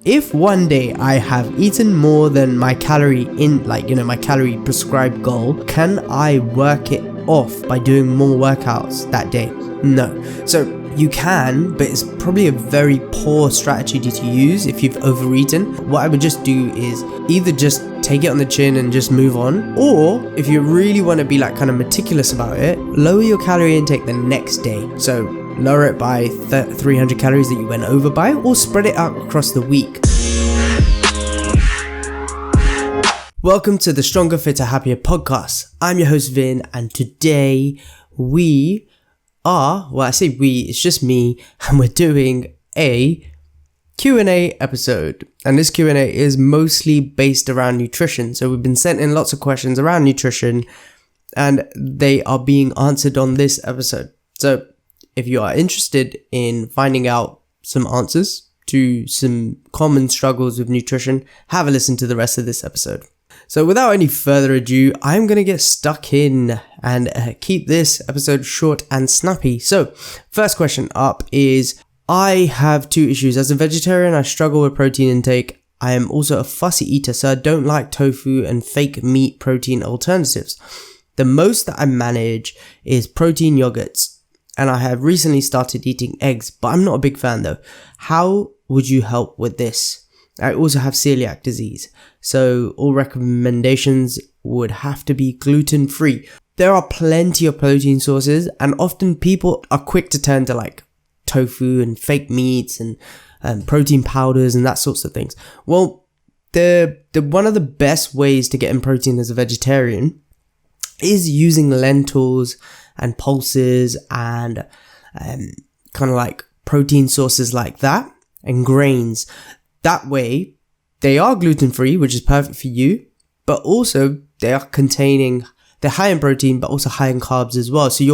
if one day I have eaten more than my calorie my calorie prescribed goal, can I work it off by doing more workouts that day? No. So you can, but it's probably a very poor strategy to use if you've overeaten. What I would just do is either just take it on the chin and just move on, or if you really want to be kind of meticulous about it, lower your calorie intake the next day. So lower it by 300 calories that you went over by, or spread it out across the week. Welcome to the Stronger, Fitter, Happier podcast. I'm your host Vin, and today it's just me, and we're doing a Q&A episode. And this Q&A is mostly based around nutrition. So we've been sent in lots of questions around nutrition, and they are being answered on this episode. So if you are interested in finding out some answers to some common struggles with nutrition, have a listen to the rest of this episode. So without any further ado, I'm going to get stuck in and keep this episode short and snappy. So first question up is, I have two issues. As a vegetarian, I struggle with protein intake. I am also a fussy eater, so I don't like tofu and fake meat protein alternatives. The most that I manage is protein yogurts, and I have recently started eating eggs, but I'm not a big fan though. How would you help with this? I also have celiac disease, so all recommendations would have to be gluten-free. There are plenty of protein sources, and often people are quick to turn to tofu and fake meats and protein powders and that sorts of things. Well, the one of the best ways to get in protein as a vegetarian is using lentils and pulses and protein sources like that, and grains. That way, they are gluten-free, which is perfect for you, but also they're high in protein, but also high in carbs as well. So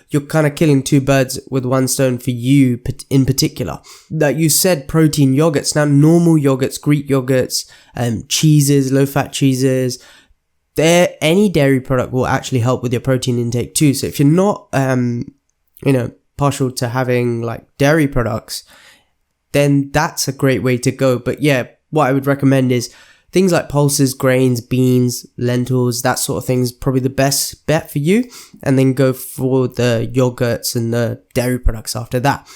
you're kind of killing two birds with one stone for you in particular. Like you said, protein yogurts. Now, normal yogurts, Greek yogurts, cheeses, low-fat cheeses, any dairy product will actually help with your protein intake too. So if you're not, partial to having dairy products, then that's a great way to go. But yeah, what I would recommend is things like pulses, grains, beans, lentils, that sort of thing is probably the best bet for you. And then go for the yogurts and the dairy products after that.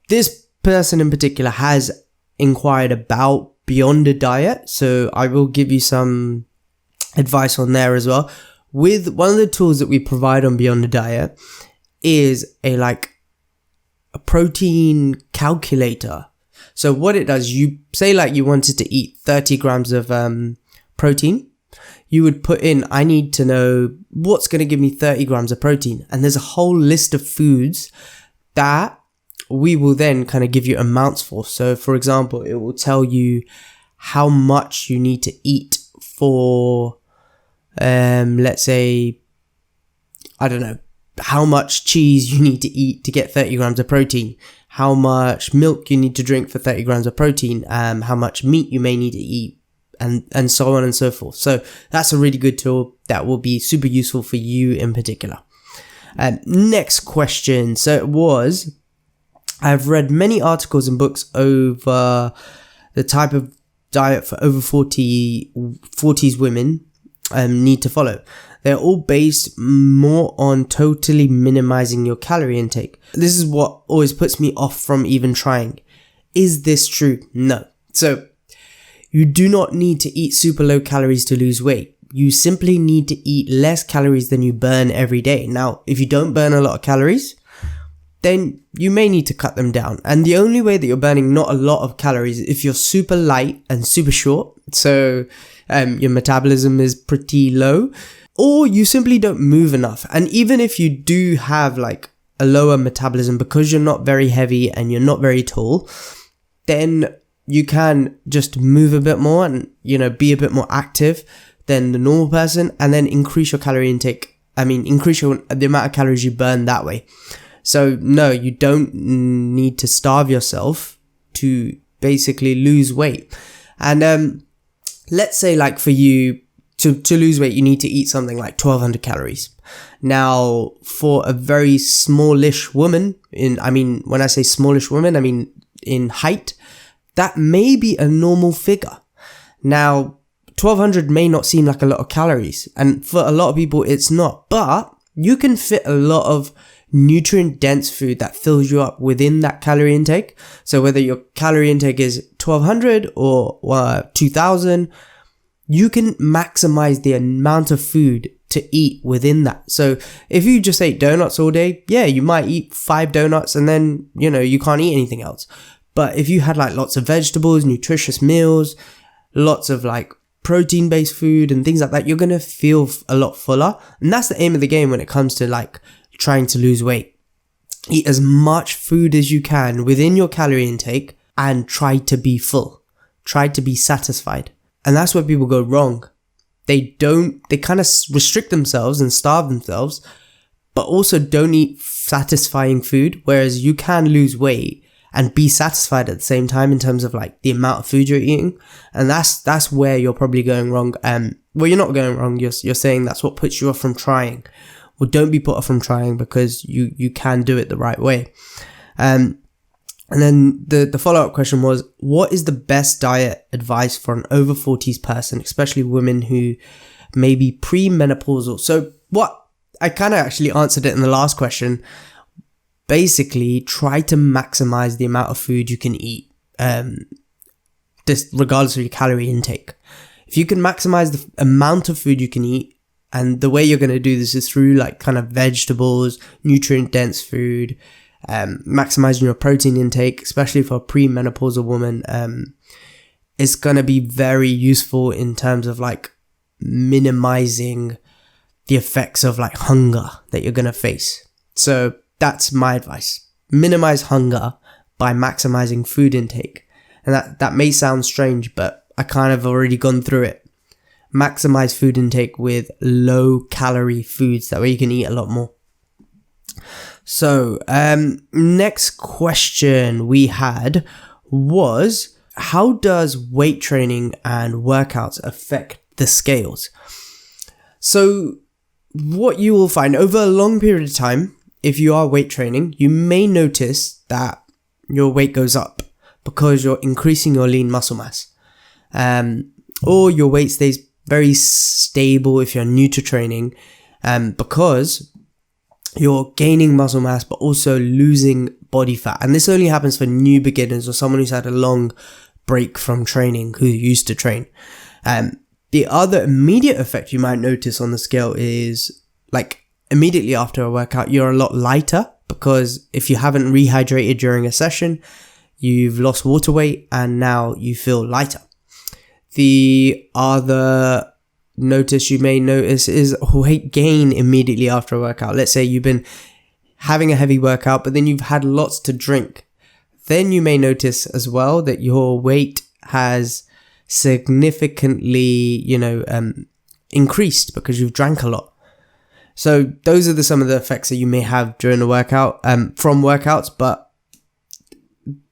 This person in particular has inquired about Beyond a diet, so I will give you some advice on there as well. With one of the tools that we provide on Beyond a diet is a protein calculator. So what it does, you say you wanted to eat 30 grams of protein. You would put in, I need to know what's going to give me 30 grams of protein. And there's a whole list of foods that we will then kind of give you amounts for. So for example, it will tell you how much you need to eat for, let's say, I don't know, how much cheese you need to eat to get 30 grams of protein, how much milk you need to drink for 30 grams of protein, how much meat you may need to eat, and so on and so forth. So that's a really good tool that will be super useful for you in particular. Next question. So it was, I've read many articles and books over the type of diet for over 40s women need to follow. They're all based more on totally minimizing your calorie intake. This is what always puts me off from even trying. Is this true? No. So you do not need to eat super low calories to lose weight. You simply need to eat less calories than you burn every day. Now, if you don't burn a lot of calories, then you may need to cut them down. And the only way that you're burning not a lot of calories is if you're super light and super short. So your metabolism is pretty low, or you simply don't move enough. And even if you do have a lower metabolism because you're not very heavy and you're not very tall, then you can just move a bit more and, be a bit more active than the normal person, and then increase your calorie intake. Increase the amount of calories you burn that way. So no, you don't need to starve yourself to basically lose weight. And let's say for you, to lose weight, you need to eat something like 1200 calories. Now, for a very smallish woman, when I say smallish woman, I mean in height, that may be a normal figure. Now, 1200 may not seem like a lot of calories, and for a lot of people it's not, but you can fit a lot of nutrient dense food that fills you up within that calorie intake. So whether your calorie intake is 1200 or 2000, you can maximize the amount of food to eat within that. So if you just ate donuts all day, yeah, you might eat 5 donuts and then, you can't eat anything else. But if you had like lots of vegetables, nutritious meals, lots of like protein based food and things like that, you're going to feel a lot fuller. And that's the aim of the game when it comes to like trying to lose weight. Eat as much food as you can within your calorie intake and try to be full. Try to be satisfied. And that's where people go wrong. They kind of restrict themselves and starve themselves, but also don't eat satisfying food. Whereas you can lose weight and be satisfied at the same time in terms of like the amount of food you're eating. And that's where you're probably going wrong. Well, you're not going wrong. You're saying that's what puts you off from trying. Well, don't be put off from trying because you can do it the right way. And then the follow-up question was, what is the best diet advice for an over 40s person, especially women who may be premenopausal? So I kind of actually answered it in the last question. Basically, try to maximize the amount of food you can eat, this regardless of your calorie intake. If you can maximize the amount of food you can eat, and the way you're going to do this is through like kind of vegetables, nutrient dense food, maximizing your protein intake, especially for a premenopausal woman, is going to be very useful in terms of like minimizing the effects of like hunger that you're going to face. So that's my advice. Minimize hunger by maximizing food intake. And that may sound strange, but I kind of already gone through it. Maximize food intake with low calorie foods. That way you can eat a lot more. So, next question we had was, how does weight training and workouts affect the scales? So, what you will find over a long period of time, if you are weight training, you may notice that your weight goes up because you're increasing your lean muscle mass. Or your weight stays very stable if you're new to training, because you're gaining muscle mass but also losing body fat. And this only happens for new beginners or someone who's had a long break from training, who used to train. The other immediate effect you might notice on the scale is like immediately after a workout, you're a lot lighter, because if you haven't rehydrated during a session, you've lost water weight and now you feel lighter. The other notice you may notice is weight gain immediately after a workout. Let's say you've been having a heavy workout, but then you've had lots to drink. Then you may notice as well that your weight has significantly, increased because you've drank a lot. So those are some of the effects that you may have during the workout, from workouts, but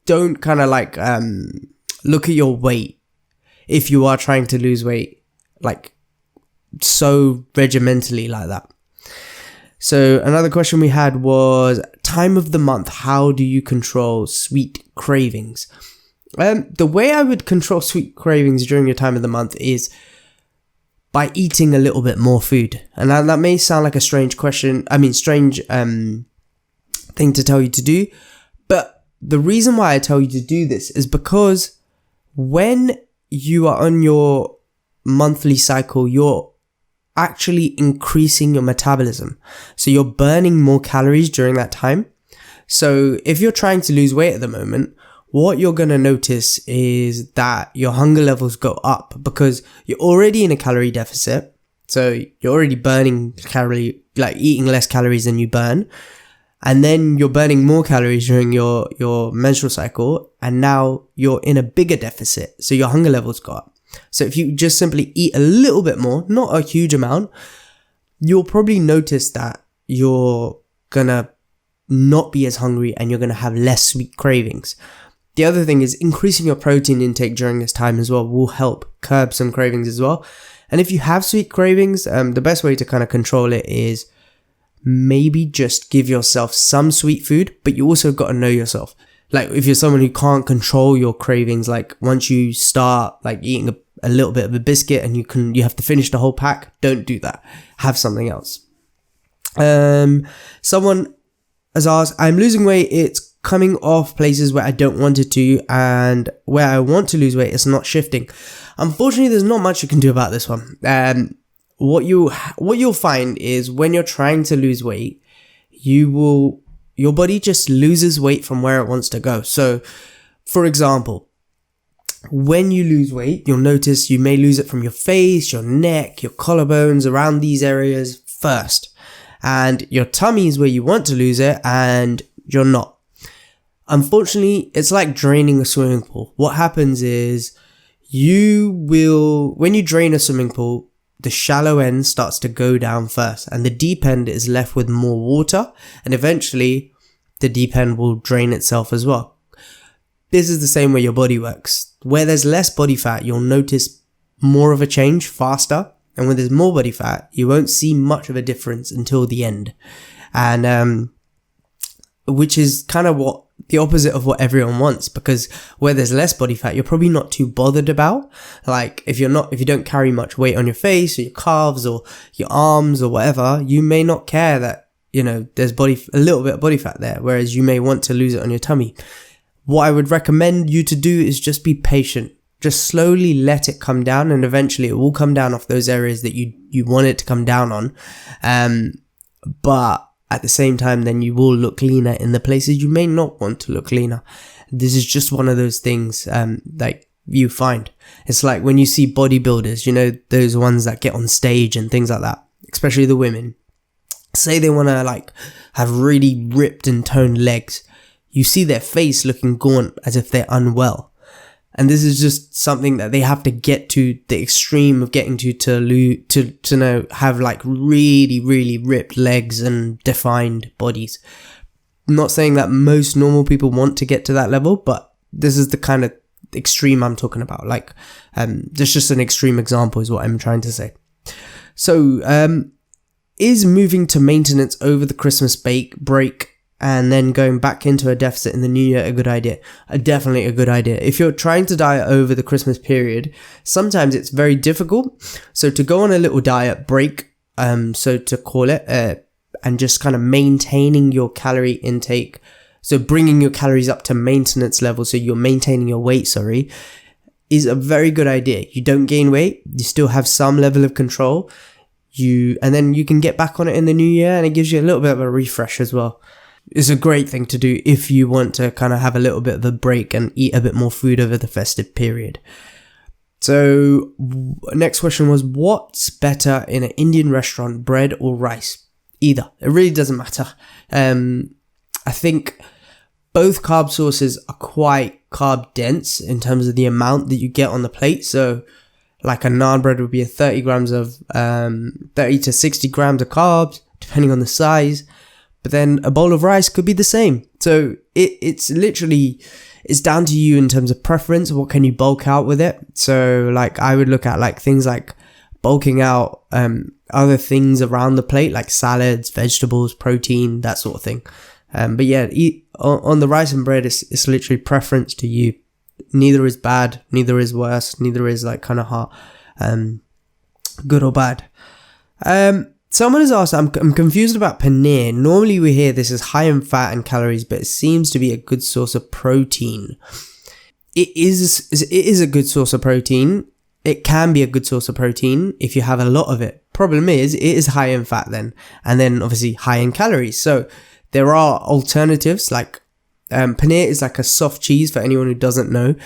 don't kind of like, look at your weight if you are trying to lose weight, like so regimentally like that. So another question we had was, time of the month, how do you control sweet cravings? The way I would control sweet cravings during your time of the month is by eating a little bit more food. And that may sound like a strange thing to tell you to do. But the reason why I tell you to do this is because when you are on your monthly cycle, you're actually increasing your metabolism. So you're burning more calories during that time. So if you're trying to lose weight at the moment, what you're going to notice is that your hunger levels go up because you're already in a calorie deficit. So you're already burning eating less calories than you burn. And then you're burning more calories during your menstrual cycle. And now you're in a bigger deficit. So your hunger levels go up. So if you just simply eat a little bit more, not a huge amount, you'll probably notice that you're going to not be as hungry and you're going to have less sweet cravings. The other thing is increasing your protein intake during this time as well will help curb some cravings as well. And if you have sweet cravings, the best way to kind of control it is maybe just give yourself some sweet food, but you also got to know yourself. like if you're someone who can't control your cravings, like once you start like eating a little bit of a biscuit and you have to finish the whole pack, don't do that. Have something else. Someone has asked, I'm losing weight, it's coming off places where I don't want it to, and where I want to lose weight, it's not shifting. Unfortunately, there's not much you can do about this one. What you'll find is when you're trying to lose weight, your body just loses weight from where it wants to go. So, for example, when you lose weight, you'll notice you may lose it from your face, your neck, your collarbones, around these areas first. And your tummy is where you want to lose it, and you're not. Unfortunately, it's like draining a swimming pool. What happens is when you drain a swimming pool, the shallow end starts to go down first, and the deep end is left with more water, and eventually the deep end will drain itself as well. This is the same way your body works. Where there's less body fat, you'll notice more of a change faster. And when there's more body fat, you won't see much of a difference until the end. And, which is kind of the opposite of what everyone wants, because where there's less body fat, you're probably not too bothered about. Like if you don't carry much weight on your face or your calves or your arms or whatever, you may not care that, there's a little bit of body fat there. Whereas you may want to lose it on your tummy. What I would recommend you to do is just be patient. Just slowly let it come down, and eventually it will come down off those areas that you want it to come down on. But at the same time, then you will look leaner in the places you may not want to look leaner. This is just one of those things like you find. It's like when you see bodybuilders, those ones that get on stage and things like that, especially the women. Say they want to like have really ripped and toned legs. You see their face looking gaunt as if they're unwell. And this is just something that they have to get to the extreme of getting to have like really, really ripped legs and defined bodies. I'm not saying that most normal people want to get to that level, but this is the kind of extreme I'm talking about. Like, there's just an extreme example is what I'm trying to say. So, is moving to maintenance over the Christmas break and then going back into a deficit in the new year a good idea? Definitely a good idea. If you're trying to diet over the Christmas period, sometimes it's very difficult. So to go on a little diet break, so to call it, and just kind of maintaining your calorie intake, so bringing your calories up to maintenance level, so you're maintaining your weight, is a very good idea. You don't gain weight, you still have some level of control, and then you can get back on it in the new year, and it gives you a little bit of a refresh as well. It's a great thing to do if you want to kind of have a little bit of a break and eat a bit more food over the festive period. So next question was, what's better in an Indian restaurant, bread or rice? Either. It really doesn't matter. I think both carb sources are quite carb dense in terms of the amount that you get on the plate. So like a naan bread would be 30 to 60 grams of carbs, depending on the size. But then a bowl of rice could be the same. So it's down to you in terms of preference. What can you bulk out with it? So like I would look at like things like bulking out other things around the plate, like salads, vegetables, protein, that sort of thing. But yeah, on the rice and bread, it's literally preference to you. Neither is bad, neither is worse, neither is like kind of hard, good or bad. Someone has asked, I'm confused about paneer. Normally we hear this is high in fat and calories, but it seems to be a good source of protein. It is a good source of protein. It can be a good source of protein if you have a lot of it. Problem is, it is high in fat then, and then obviously high in calories. So there are alternatives, like paneer is like a soft cheese for anyone who doesn't know.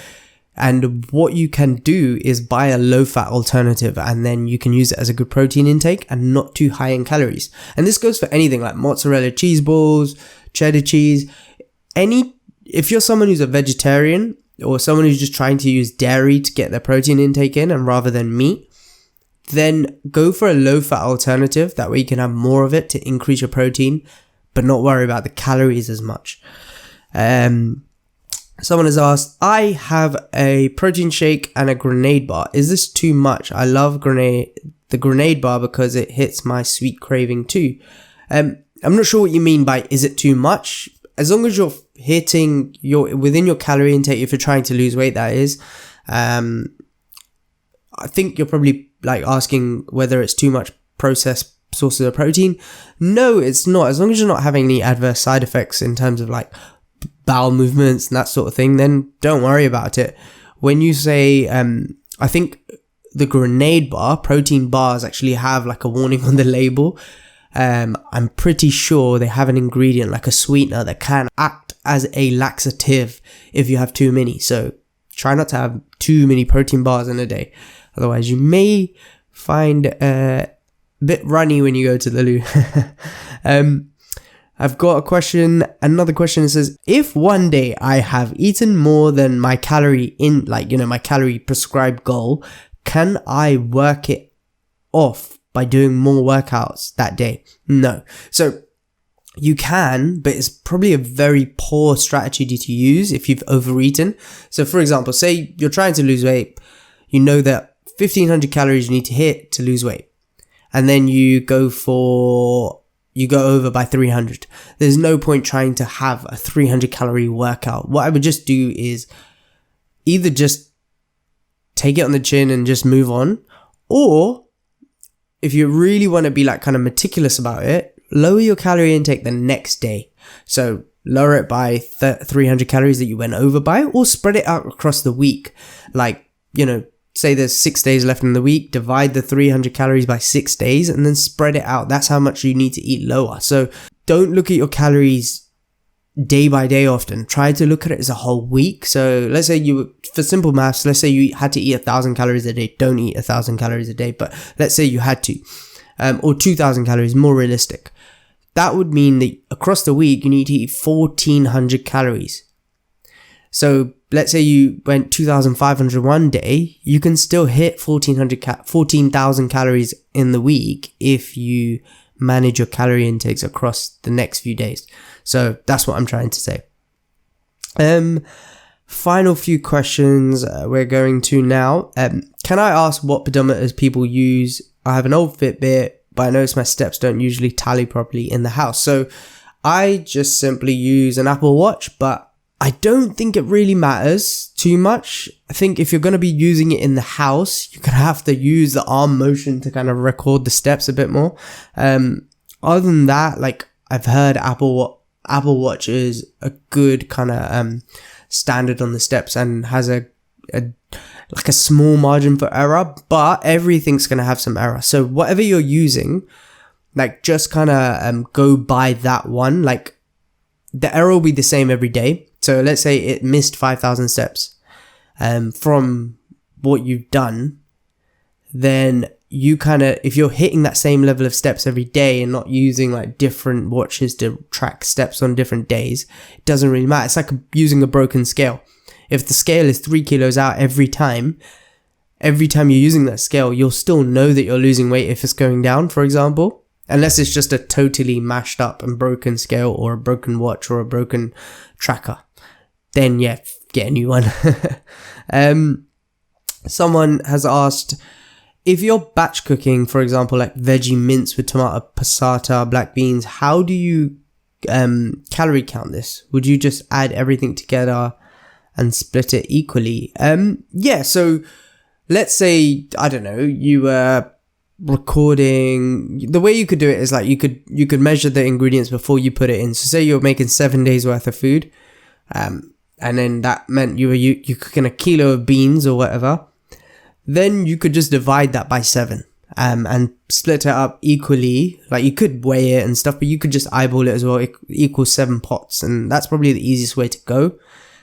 And what you can do is buy a low-fat alternative, and then you can use it as a good protein intake and not too high in calories. And this goes for anything like mozzarella cheese balls, cheddar cheese. If you're someone who's a vegetarian or someone who's just trying to use dairy to get their protein intake in and rather than meat, then go for a low-fat alternative. That way you can have more of it to increase your protein, but not worry about the calories as much. Someone has asked, I have a protein shake and a grenade bar. Is this too much? I love the grenade bar because it hits my sweet craving too. I'm not sure what you mean by is it too much? as long as you're hitting within your calorie intake, if you're trying to lose weight, that is, I think you're probably like asking whether it's too much processed sources of protein. No, it's not. As long as you're not having any adverse side effects in terms of like bowel movements and that sort of thing, then don't worry about it. When you say, I think the Grenade bar, protein bars actually have like a warning on the label. I'm pretty sure they have an ingredient like a sweetener that can act as a laxative if you have too many. So try not to have too many protein bars in a day. Otherwise, you may find a bit runny when you go to the loo. I've got another question that says, if one day I have eaten more than my calorie my calorie prescribed goal, can I work it off by doing more workouts that day? No. So you can, but it's probably a very poor strategy to use if you've overeaten. So for example, say you're trying to lose weight, you know that 1500 calories you need to hit to lose weight. And then you go over by 300. There's no point trying to have a 300 calorie workout. What I would just do is either just take it on the chin and just move on, or if you really want to be like kind of meticulous about it, lower your calorie intake the next day. So lower it by 300 calories that you went over by, or spread it out across the week. Like, say there's 6 days left in the week, divide the 300 calories by 6 days and then spread it out. That's how much you need to eat lower. So don't look at your calories day by day often. Try to look at it as a whole week. So let's say for simple maths, let's say you had to eat 1,000 calories a day. Don't eat 1,000 calories a day, but let's say you had to, or 2,000 calories, more realistic. That would mean that across the week, you need to eat 1,400 calories. So let's say you went 2,500 one day, you can still hit 14,000 calories in the week if you manage your calorie intakes across the next few days. So that's what I'm trying to say. Final few questions we're going to now. Can I ask what pedometers people use? I have an old Fitbit, but I notice my steps don't usually tally properly in the house. So I just simply use an Apple Watch, but I don't think it really matters too much. I think if you're going to be using it in the house, you're going to have to use the arm motion to kind of record the steps a bit more. Other than that, like I've heard Apple Watch is a good kind of standard on the steps and has a small margin for error, but everything's going to have some error. So whatever you're using, like just kind of go by that one. Like the error will be the same every day. So let's say it missed 5,000 steps from what you've done, then you kind of, if you're hitting that same level of steps every day and not using like different watches to track steps on different days, it doesn't really matter. It's like using a broken scale. If the scale is 3 kilos out every time you're using that scale, you'll still know that you're losing weight if it's going down, for example. Unless it's just a totally mashed up and broken scale or a broken watch or a broken tracker. Then yeah, get a new one. Someone has asked, if you're batch cooking, for example, like veggie mince with tomato passata, black beans, how do you calorie count this? Would you just add everything together and split it equally? Yeah, so let's say, I don't know, you were recording. The way you could do it is like you could measure the ingredients before you put it in. So say you're making 7 days worth of food, and then that meant you cooking a kilo of beans or whatever. Then you could just divide that by 7 and split it up equally. Like you could weigh it and stuff, but you could just eyeball it as well. It equals 7 pots, and that's probably the easiest way to go.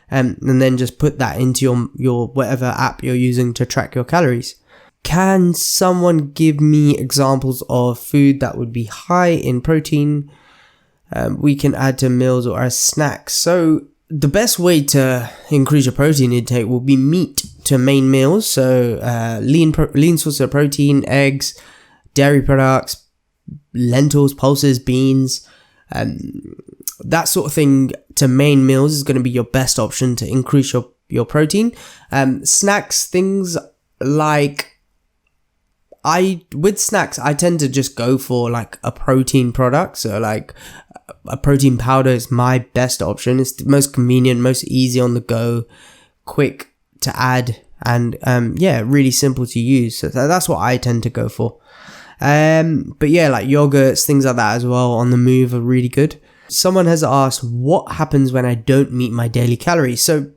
And then just put that into your whatever app you're using to track your calories. Can someone give me examples of food that would be high in protein we can add to meals or as snacks? So the best way to increase your protein intake will be meat to main meals. So lean sources of protein, eggs, dairy products, lentils, pulses, beans, that sort of thing to main meals is going to be your best option to increase your protein. Snacks, things like with snacks, I tend to just go for like a protein product. So like a protein powder is my best option. It's the most convenient, most easy on the go, quick to add, and really simple to use. So that's what I tend to go for. But yeah, like yogurts, things like that as well on the move are really good. Someone has asked, what happens when I don't meet my daily calories? So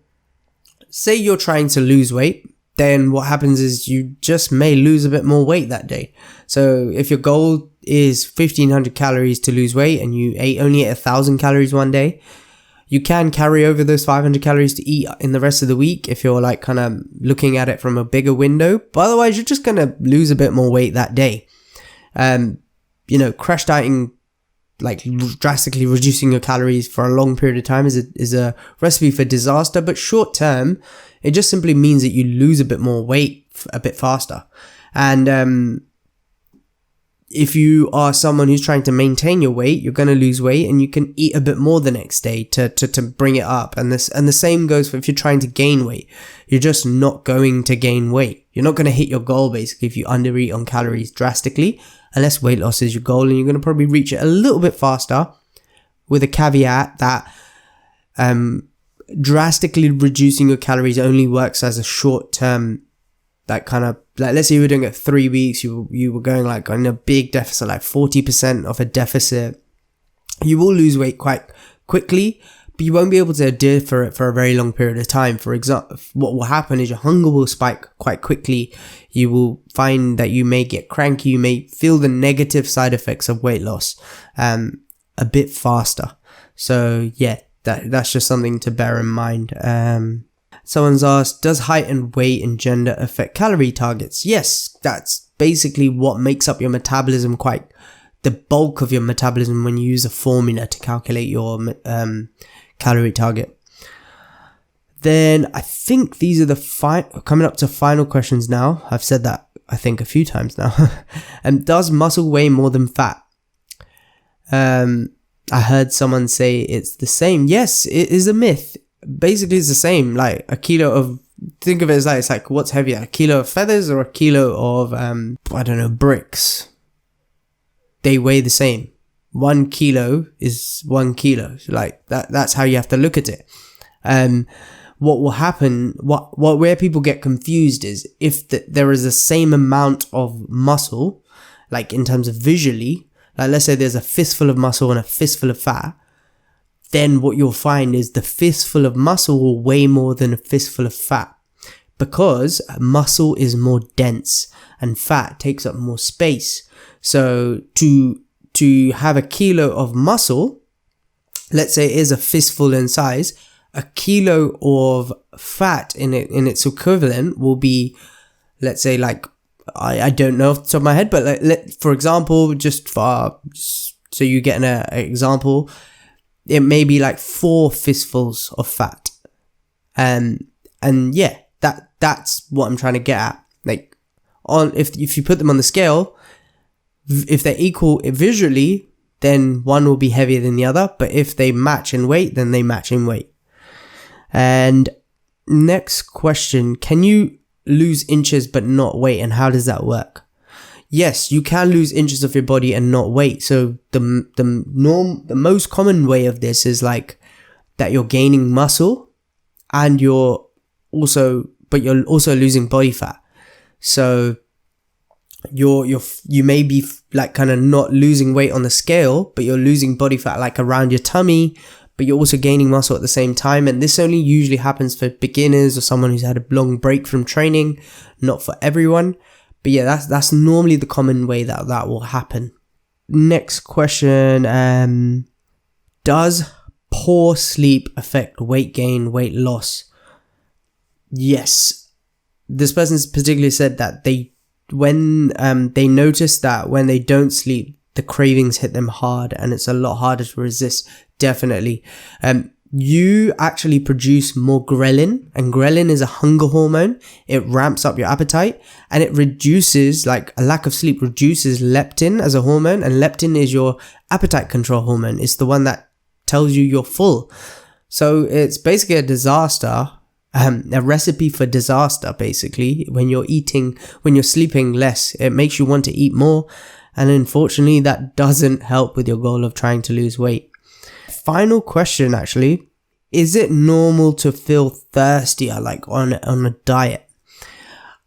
say you're trying to lose weight, then what happens is you just may lose a bit more weight that day. So if your goal is 1500 calories to lose weight and you only ate 1000 calories one day, you can carry over those 500 calories to eat in the rest of the week if you're like kind of looking at it from a bigger window. But otherwise, you're just going to lose a bit more weight that day. Crash dieting, like drastically reducing your calories for a long period of time is a recipe for disaster. But short term, it just simply means that you lose a bit more weight a bit faster. And if you are someone who's trying to maintain your weight, you're going to lose weight and you can eat a bit more the next day to bring it up. And the same goes for if you're trying to gain weight. You're just not going to gain weight. You're not going to hit your goal basically if you undereat on calories drastically, unless weight loss is your goal, and you're going to probably reach it a little bit faster, with a caveat that drastically reducing your calories only works as a short term, that kind of, like, let's say you were doing it 3 weeks, you were going like on a big deficit, like 40% of a deficit. You will lose weight quite quickly, but you won't be able to adhere for it for a very long period of time. For example, what will happen is your hunger will spike quite quickly. You will find that you may get cranky. You may feel the negative side effects of weight loss a bit faster. So yeah, that's just something to bear in mind. Someone's asked, does height and weight and gender affect calorie targets? Yes, that's basically what makes up your metabolism, quite the bulk of your metabolism, when you use a formula to calculate your calorie target. Then I think these are the coming up to final questions now. I've said that I think a few times now. Does muscle weigh more than fat? I heard someone say it's the same. Yes, it is a myth. Basically, it's the same. Like a kilo of, think of it as like, it's like, what's heavier, a kilo of feathers or a kilo of bricks? They weigh the same. 1 kilo is 1 kilo. So like that's how you have to look at it. What will happen, where people get confused is if there is the same amount of muscle, like in terms of visually, like let's say there's a fistful of muscle and a fistful of fat, then what you'll find is the fistful of muscle will weigh more than a fistful of fat, because muscle is more dense and fat takes up more space. So to have a kilo of muscle, let's say it is a fistful in size, a kilo of fat in its equivalent will be, let's say, like, I don't know off the top of my head, but for example, just so you get an example, it may be like 4 fistfuls of fat. And yeah, that's what I'm trying to get at. Like, if you put them on the scale, if they're equal visually, then one will be heavier than the other. But if they match in weight, then they match in weight. And next question, can you lose inches but not weight, and how does that work? Yes, you can lose inches of your body and not weight. So the most common way of this is like that you're gaining muscle and you're also losing body fat. So you may be like kind of not losing weight on the scale, but you're losing body fat like around your tummy, but you're also gaining muscle at the same time. And this only usually happens for beginners or someone who's had a long break from training, not for everyone. But yeah, that's normally the common way that will happen. Next question, does poor sleep affect weight gain, weight loss? Yes. This person's particularly said that when they notice that when they don't sleep, the cravings hit them hard and it's a lot harder to resist. Definitely. You actually produce more ghrelin, and ghrelin is a hunger hormone. It ramps up your appetite and it reduces, like a lack of sleep reduces leptin as a hormone, and leptin is your appetite control hormone. It's the one that tells you you're full. So it's basically a disaster, a recipe for disaster basically. When you're sleeping less, it makes you want to eat more, and unfortunately that doesn't help with your goal of trying to lose weight. final question actually, is it normal to feel thirstier like on a diet?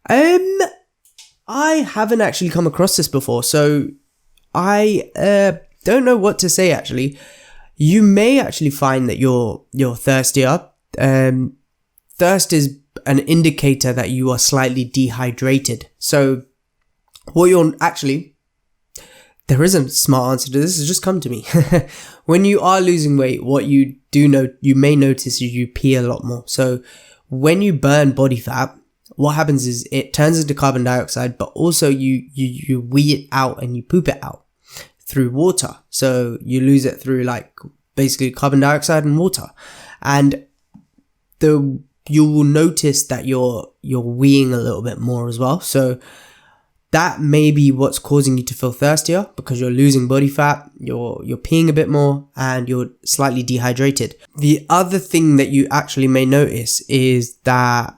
I haven't actually come across this before, so I don't know what to say actually. You may actually find that you're thirstier. Thirst is an indicator that you are slightly dehydrated. So what you're actually, there isn't a smart answer to this, it's just come to me. When you are losing weight, what you may notice is you pee a lot more. So when you burn body fat, what happens is it turns into carbon dioxide, but also you wee it out and you poop it out through water. So you lose it through like basically carbon dioxide and water. And you will notice that you're weeing a little bit more as well. So that may be what's causing you to feel thirstier, because you're losing body fat, you're peeing a bit more, and you're slightly dehydrated. The other thing that you actually may notice is that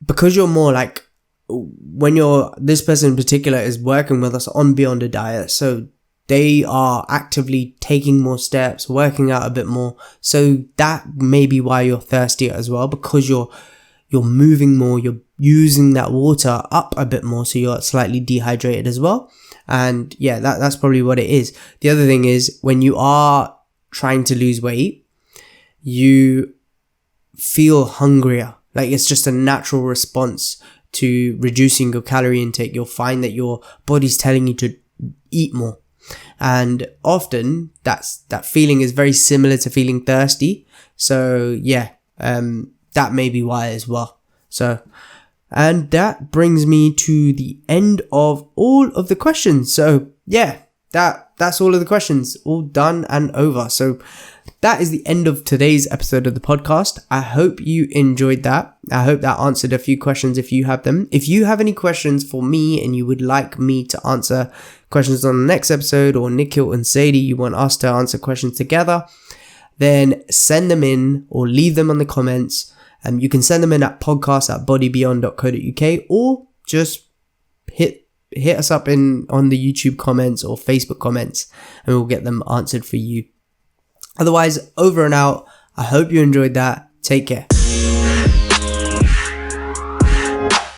because you're more like, when this person in particular is working with us on Beyond a Diet, so they are actively taking more steps, working out a bit more. So that may be why you're thirstier as well, because you're moving more, you're using that water up a bit more, so you're slightly dehydrated as well. And yeah, that's probably what it is. The other thing is, when you are trying to lose weight, you feel hungrier. Like, it's just a natural response to reducing your calorie intake. You'll find that your body's telling you to eat more. And often that feeling is very similar to feeling thirsty. So yeah, that may be why as well. So, and that brings me to the end of all of the questions. So yeah, that's all of the questions, all done and over. So that is the end of today's episode of the podcast. I hope you enjoyed that. I hope that answered a few questions if you have them. If you have any questions for me and you would like me to answer questions on the next episode, or Nikhil and Sadie, you want us to answer questions together, then send them in or leave them on the comments. You can send them in at podcast@bodybeyond.co.uk, or just hit us up on the YouTube comments or Facebook comments, and we'll get them answered for you. Otherwise, over and out. I hope you enjoyed that. Take care.